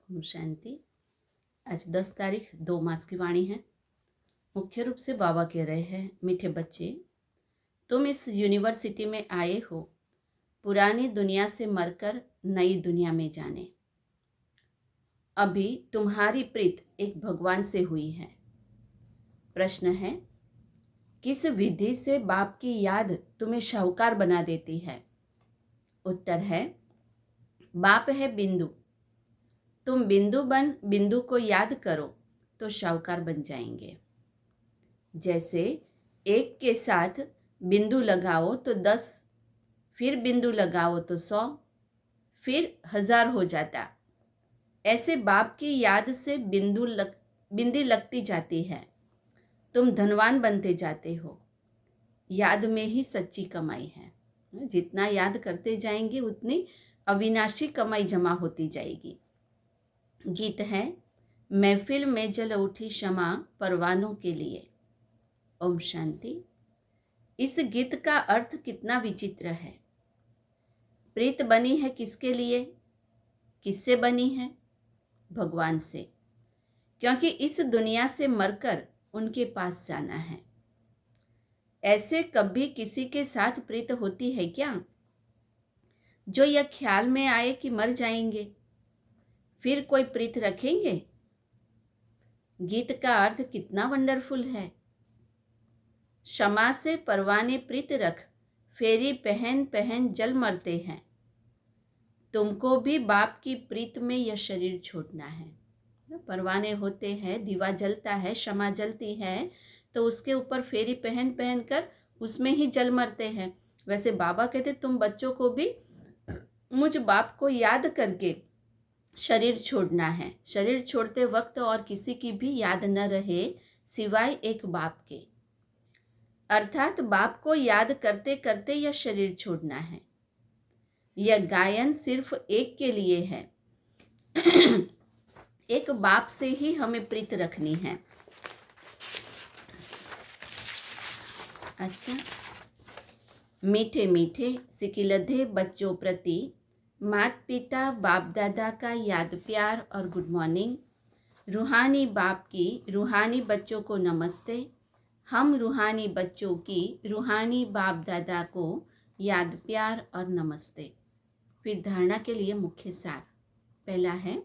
ओम शांति। आज 10 तारीख 2 मास की वाणी है। मुख्य रूप से बाबा कह रहे हैं, मीठे बच्चे, तुम इस यूनिवर्सिटी में आए हो पुरानी दुनिया से मरकर नई दुनिया में जाने। अभी तुम्हारी प्रीत एक भगवान से हुई है। प्रश्न है, किस विधि से बाप की याद तुम्हें शाहूकार बना देती है? उत्तर है, बाप है बिंदु। तुम बिंदु बन बिंदु को याद करो तो शाहूकार बन जाएंगे। जैसे एक के साथ बिंदु लगाओ तो 10, फिर बिंदु लगाओ तो 100, फिर 1000 हो जाता। ऐसे बाप की याद से बिंदी लगती जाती है। तुम धनवान बनते जाते हो। याद में ही सच्ची कमाई है। जितना याद करते जाएंगे उतनी अविनाशी कमाई जमा होती जाएगी। गीत है, महफिल में जल उठी क्षमा परवानों के लिए। ओम शांति। इस गीत का अर्थ कितना विचित्र है। प्रीत बनी है किसके लिए? किससे बनी है? भगवान से, क्योंकि इस दुनिया से मरकर उनके पास जाना है। ऐसे कभी किसी के साथ प्रीत होती है क्या? जो यह ख्याल में आए कि मर जाएंगे, फिर कोई प्रीत रखेंगे? गीत का अर्थ कितना वंडरफुल है। क्षमा से परवाने प्रीत रख, फेरी पहन पहन जल मरते हैं। तुमको भी बाप की प्रीत में यह शरीर छोड़ना है। परवाने होते हैं, दीवा जलता है, क्षमा जलती है, तो उसके ऊपर फेरी पहन पहन कर उसमें ही जल मरते हैं। वैसे बाबा कहते तुम बच्चों को भी मुझ बाप को याद करके शरीर छोड़ना है। शरीर छोड़ते वक्त और किसी की भी याद न रहे सिवाय एक बाप के। अर्थात बाप को याद करते करते यह शरीर छोड़ना है। यह गायन सिर्फ एक के लिए है। एक बाप से ही हमें प्रीत रखनी है। अच्छा, मीठे मीठे सिकिलधे बच्चों प्रति माता पिता बाप दादा का याद प्यार और गुड मॉर्निंग। रूहानी बाप की रूहानी बच्चों को नमस्ते। हम रूहानी बच्चों की रूहानी बाप दादा को याद प्यार और नमस्ते। फिर धारणा के लिए मुख्य सार। पहला है,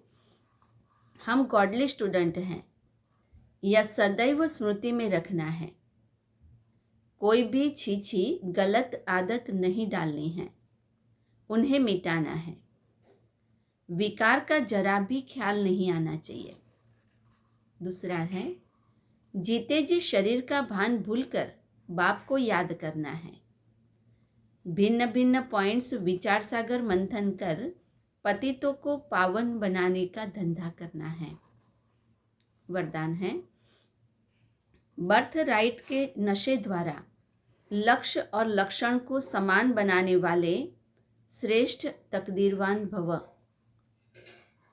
हम गॉडली स्टूडेंट हैं। यह सदैव स्मृति में रखना है। कोई भी छीछी गलत आदत नहीं डालनी है, उन्हें मिटाना है। विकार का जरा भी ख्याल नहीं आना चाहिए। दूसरा है, जीते जी शरीर का भान भूलकर बाप को याद करना है। भिन्न भिन्न पॉइंट्स विचार सागर मंथन कर पतितों को पावन बनाने का धंधा करना है। वरदान है, बर्थ राइट के नशे द्वारा लक्ष्य और लक्षण को समान बनाने वाले श्रेष्ठ तकदीरवान भव।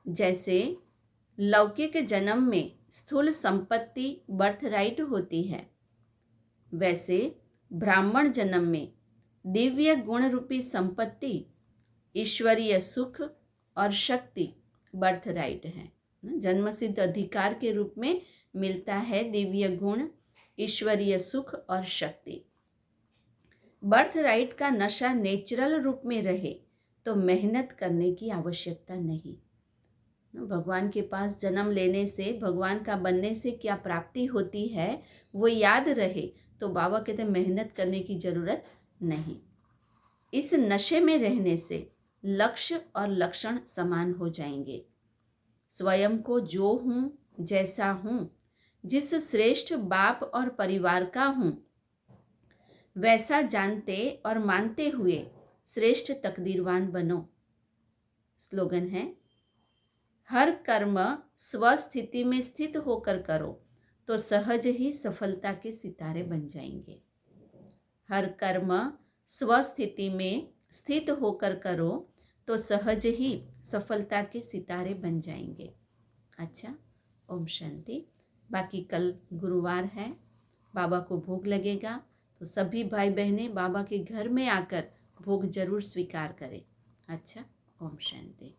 जैसे लौकिक जन्म में स्थूल संपत्ति बर्थ राइट होती है, वैसे ब्राह्मण जन्म में दिव्य गुण रूपी संपत्ति ईश्वरीय सुख और शक्ति बर्थ राइट है। जन्मसिद्ध अधिकार के रूप में मिलता है दिव्य गुण, ईश्वरीय सुख और शक्ति। बर्थ राइट का नशा नेचुरल रूप में रहे तो मेहनत करने की आवश्यकता नहीं। भगवान के पास जन्म लेने से, भगवान का बनने से क्या प्राप्ति होती है वो याद रहे तो बाबा कहते मेहनत करने की जरूरत नहीं। इस नशे में रहने से लक्ष्य और लक्षण समान हो जाएंगे। स्वयं को जो हूँ, जैसा हूँ, जिस श्रेष्ठ बाप और परिवार का हूँ, वैसा जानते और मानते हुए श्रेष्ठ तकदीरवान बनो। स्लोगन है, हर कर्म स्वस्थिति में स्थित होकर करो तो सहज ही सफलता के सितारे बन जाएंगे। हर कर्म स्वस्थिति में स्थित होकर करो तो सहज ही सफलता के सितारे बन जाएंगे। अच्छा, ओम शांति। बाकी कल गुरुवार है, बाबा को भोग लगेगा, तो सभी भाई बहनें बाबा के घर में आकर भोग जरूर स्वीकार करें। अच्छा, ओम शांति।